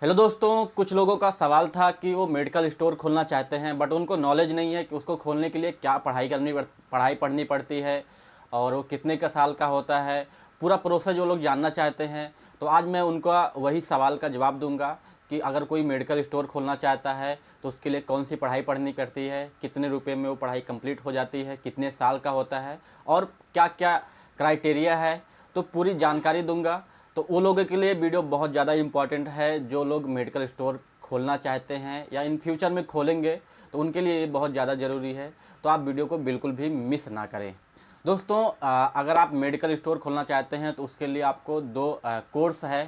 Hello दोस्तों, कुछ लोगों का सवाल था कि वो मेडिकल स्टोर खोलना चाहते हैं बट उनको नॉलेज नहीं है कि उसको खोलने के लिए क्या पढ़ाई पढ़नी पड़ती है और वो कितने का साल का होता है। पूरा प्रोसेस जो लोग जानना चाहते हैं, तो आज मैं उनका वही सवाल का जवाब दूंगा कि अगर कोई मेडिकल स्टोर खोलना चाहता है तो उसके लिए कौन सी पढ़ाई पढ़नी पड़ती है, कितने रुपए में वो पढ़ाई कंप्लीट हो जाती है, कितने साल का होता है और क्या क्या क्राइटेरिया है, तो पूरी जानकारी दूंगा। तो वो लोगों के लिए वीडियो बहुत ज़्यादा इम्पॉर्टेंट है जो लोग मेडिकल स्टोर खोलना चाहते हैं या इन फ्यूचर में खोलेंगे, तो उनके लिए ये बहुत ज़्यादा ज़रूरी है। तो आप वीडियो को बिल्कुल भी मिस ना करें। दोस्तों, अगर आप मेडिकल स्टोर खोलना चाहते हैं तो उसके लिए आपको दो कोर्स है।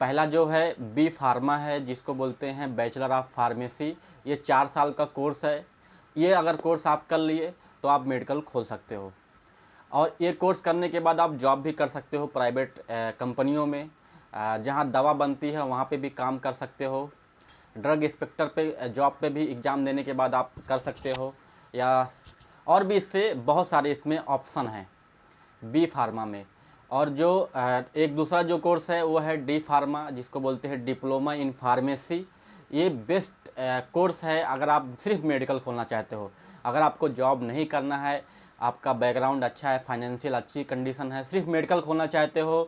पहला जो है बी फार्मा है, जिसको बोलते हैं बैचलर ऑफ फार्मेसी। ये 4 साल का कोर्स है। ये अगर कोर्स आप कर लिए तो आप मेडिकल खोल सकते हो और ये कोर्स करने के बाद आप जॉब भी कर सकते हो प्राइवेट कंपनियों में। जहाँ दवा बनती है वहाँ पे भी काम कर सकते हो। ड्रग इंस्पेक्टर पे जॉब पे भी एग्ज़ाम देने के बाद आप कर सकते हो, या और भी इससे बहुत सारे इसमें ऑप्शन हैं बी फार्मा में। और जो एक दूसरा जो कोर्स है वो है डी फार्मा, जिसको बोलते हैं डिप्लोमा इन फार्मेसी। ये बेस्ट कोर्स है अगर आप सिर्फ मेडिकल खोलना चाहते हो। अगर आपको जॉब नहीं करना है, आपका बैकग्राउंड अच्छा है, फाइनेंशियल अच्छी कंडीशन है, सिर्फ मेडिकल खोलना चाहते हो,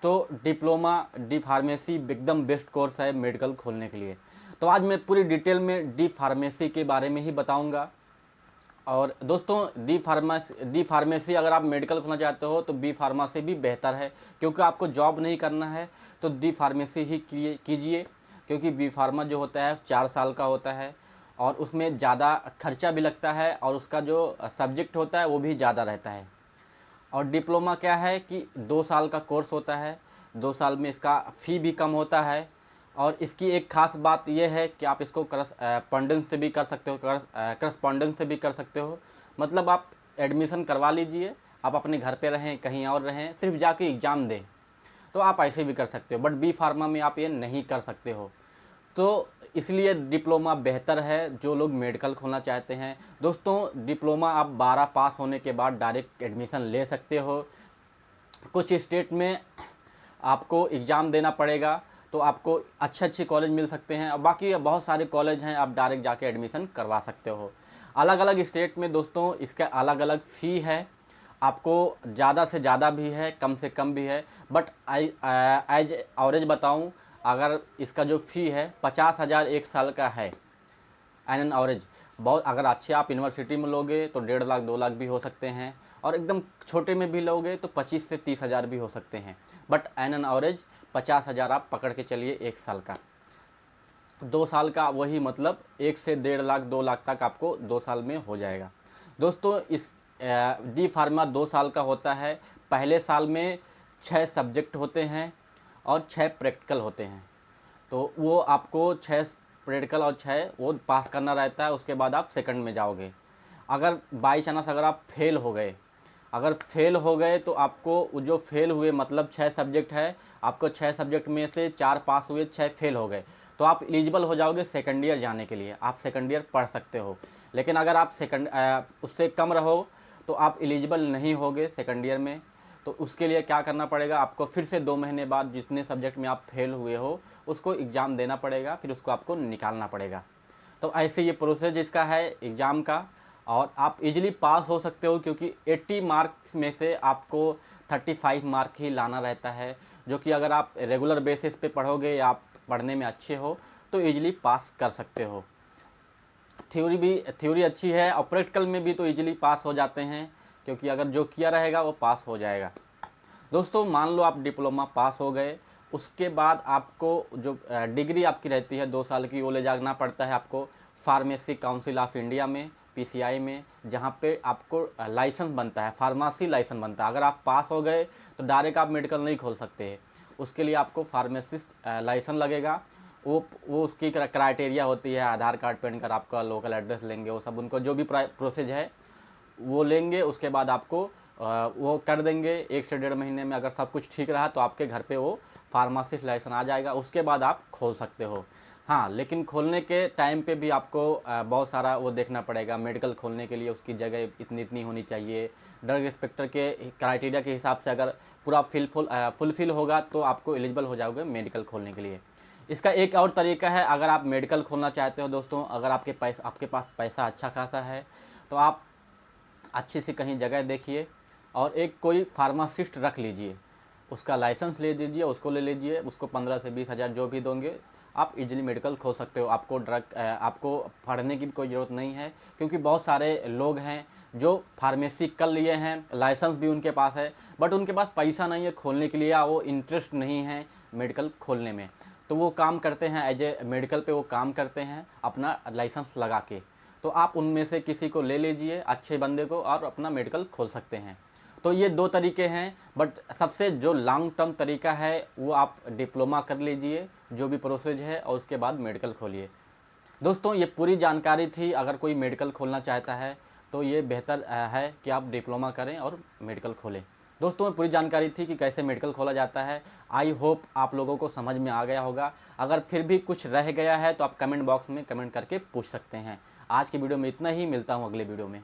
तो डिप्लोमा डी फार्मेसी एकदम बेस्ट कोर्स है मेडिकल खोलने के लिए। तो आज मैं पूरी डिटेल में डी फार्मेसी के बारे में ही बताऊंगा। और दोस्तों, डी फार्मेसी अगर आप मेडिकल खोलना चाहते हो तो बी फार्मा से भी बेहतर है, क्योंकि आपको जॉब नहीं करना है तो डी फार्मेसी ही कीजिए। क्योंकि बी फार्मा जो होता है 4 साल का होता है और उसमें ज़्यादा खर्चा भी लगता है और उसका जो सब्जेक्ट होता है वो भी ज़्यादा रहता है। और डिप्लोमा क्या है कि 2 साल का कोर्स होता है। 2 साल में इसका फ़ी भी कम होता है। और इसकी एक ख़ास बात यह है कि आप इसको करस्पॉन्डेंस से भी कर सकते हो। करस्पॉन्डेंस से भी कर सकते हो, मतलब आप एडमिशन करवा लीजिए, आप अपने घर पे रहें कहीं और रहें, सिर्फ जाके एग्ज़ाम दें, तो आप ऐसे भी कर सकते हो। बट बी फार्मा में आप ये नहीं कर सकते हो। तो इसलिए डिप्लोमा बेहतर है जो लोग मेडिकल खोलना चाहते हैं। दोस्तों, डिप्लोमा आप 12 पास होने के बाद डायरेक्ट एडमिशन ले सकते हो। कुछ स्टेट में आपको एग्ज़ाम देना पड़ेगा तो आपको अच्छे अच्छे कॉलेज मिल सकते हैं, और बाकी बहुत सारे कॉलेज हैं आप डायरेक्ट जाके एडमिशन करवा सकते हो। अलग अलग स्टेट में दोस्तों इसका अलग अलग फ़ी है। आपको ज़्यादा से ज़्यादा भी है, कम से कम भी है। बट एज एवरेज बताऊं, अगर इसका जो फ़ी है 50,000 एक साल का है एन एन एवरेज। बहुत अगर अच्छे आप यूनिवर्सिटी में लोगे तो 1.5 लाख 2 लाख भी हो सकते हैं, और एकदम छोटे में भी लोगे तो 25 से 30,000 भी हो सकते हैं। बट एन एन एवरेज 50,000 आप पकड़ के चलिए एक साल का। 2 साल का वही मतलब 1 से 1.5 लाख 2 लाख तक आपको 2 साल में हो जाएगा। दोस्तों, इस डी फार्मा 2 साल का होता है। पहले साल में 6 सब्जेक्ट होते हैं और 6 प्रैक्टिकल होते हैं। तो वो आपको 6 प्रैक्टिकल और 6 वो पास करना रहता है। उसके बाद आप सेकंड में जाओगे। अगर बाई चांस अगर आप फेल हो गए तो आपको वो जो फेल हुए, मतलब 6 सब्जेक्ट है, आपको 6 सब्जेक्ट में से 4 पास हुए, 6 फेल हो गए, तो आप एलिजिबल हो जाओगे सेकंड ईयर जाने के लिए। आप सेकंड ईयर पढ़ सकते हो। लेकिन अगर आप उससे कम रहो तो आप एलिजिबल नहीं होगे सेकंड ईयर में। तो उसके लिए क्या करना पड़ेगा, आपको फिर से 2 महीने बाद जितने सब्जेक्ट में आप फेल हुए हो उसको एग्ज़ाम देना पड़ेगा, फिर उसको आपको निकालना पड़ेगा। तो ऐसे ये प्रोसेस इसका है एग्ज़ाम का। और आप इजीली पास हो सकते हो, क्योंकि 80 मार्क्स में से आपको 35 मार्क ही लाना रहता है, जो कि अगर आप रेगुलर बेसिस पे पढ़ोगे या आप पढ़ने में अच्छे हो तो इजीली पास कर सकते हो। थ्योरी अच्छी है और प्रैक्टिकल में भी तो इजीली पास हो जाते हैं, क्योंकि अगर जो किया रहेगा वो पास हो जाएगा। दोस्तों, मान लो आप डिप्लोमा पास हो गए, उसके बाद आपको जो डिग्री आपकी रहती है 2 साल की, वो ले जाना पड़ता है आपको फार्मेसी काउंसिल ऑफ इंडिया में, पीसीआई में, जहाँ पे आपको लाइसेंस बनता है, फार्मेसी लाइसेंस बनता है। अगर आप पास हो गए तो डायरेक्ट आप मेडिकल नहीं खोल सकते हैं, उसके लिए आपको फार्मेसिस्ट लाइसेंस लगेगा। वो उसकी क्राइटेरिया होती है, आधार कार्ड पैन कार्ड, आपका लोकल एड्रेस लेंगे, वो सब उनको जो भी प्रोसेस है वो लेंगे। उसके बाद आपको वो कर देंगे 1 से 1.5 महीने में। अगर सब कुछ ठीक रहा तो आपके घर पे वो फार्मासिस्ट लाइसेंस आ जाएगा, उसके बाद आप खोल सकते हो। हाँ, लेकिन खोलने के टाइम पे भी आपको बहुत सारा वो देखना पड़ेगा। मेडिकल खोलने के लिए उसकी जगह इतनी इतनी होनी चाहिए, ड्रग इंस्पेक्टर के क्राइटेरिया के हिसाब से अगर पूरा फुलफिल होगा तो आपको एलिजिबल हो जाओगे मेडिकल खोलने के लिए। इसका एक और तरीका है, अगर आप मेडिकल खोलना चाहते हो दोस्तों, अगर आपके पास पैसा अच्छा खासा है तो आप अच्छी सी कहीं जगह देखिए और एक कोई फार्मासिस्ट रख लीजिए, उसका लाइसेंस ले लीजिए, उसको ले लीजिए, उसको 15 से 20 हज़ार जो भी दोगे आप इजीली मेडिकल खोल सकते हो। आपको पढ़ने की भी कोई ज़रूरत नहीं है, क्योंकि बहुत सारे लोग हैं जो फार्मेसी कर लिए हैं, लाइसेंस भी उनके पास है, बट उनके पास पैसा नहीं है खोलने के लिए, या वो इंटरेस्ट नहीं है मेडिकल खोलने में, तो वो काम करते हैं एज ए मेडिकल पे वो काम करते हैं अपना लाइसेंस लगा के। तो आप उनमें से किसी को ले लीजिए, अच्छे बंदे को, और अपना मेडिकल खोल सकते हैं। तो ये 2 तरीके हैं, बट सबसे जो लॉन्ग टर्म तरीका है वो आप डिप्लोमा कर लीजिए जो भी प्रोसेस है, और उसके बाद मेडिकल खोलिए। दोस्तों ये पूरी जानकारी थी, अगर कोई मेडिकल खोलना चाहता है तो ये बेहतर है कि आप डिप्लोमा करें और मेडिकल खोलें। दोस्तों पूरी जानकारी थी कि कैसे मेडिकल खोला जाता है। आई होप आप लोगों को समझ में आ गया होगा। अगर फिर भी कुछ रह गया है तो आप कमेंट बॉक्स में कमेंट करके पूछ सकते हैं। आज की वीडियो में इतना ही, मिलता हूँ अगले वीडियो में।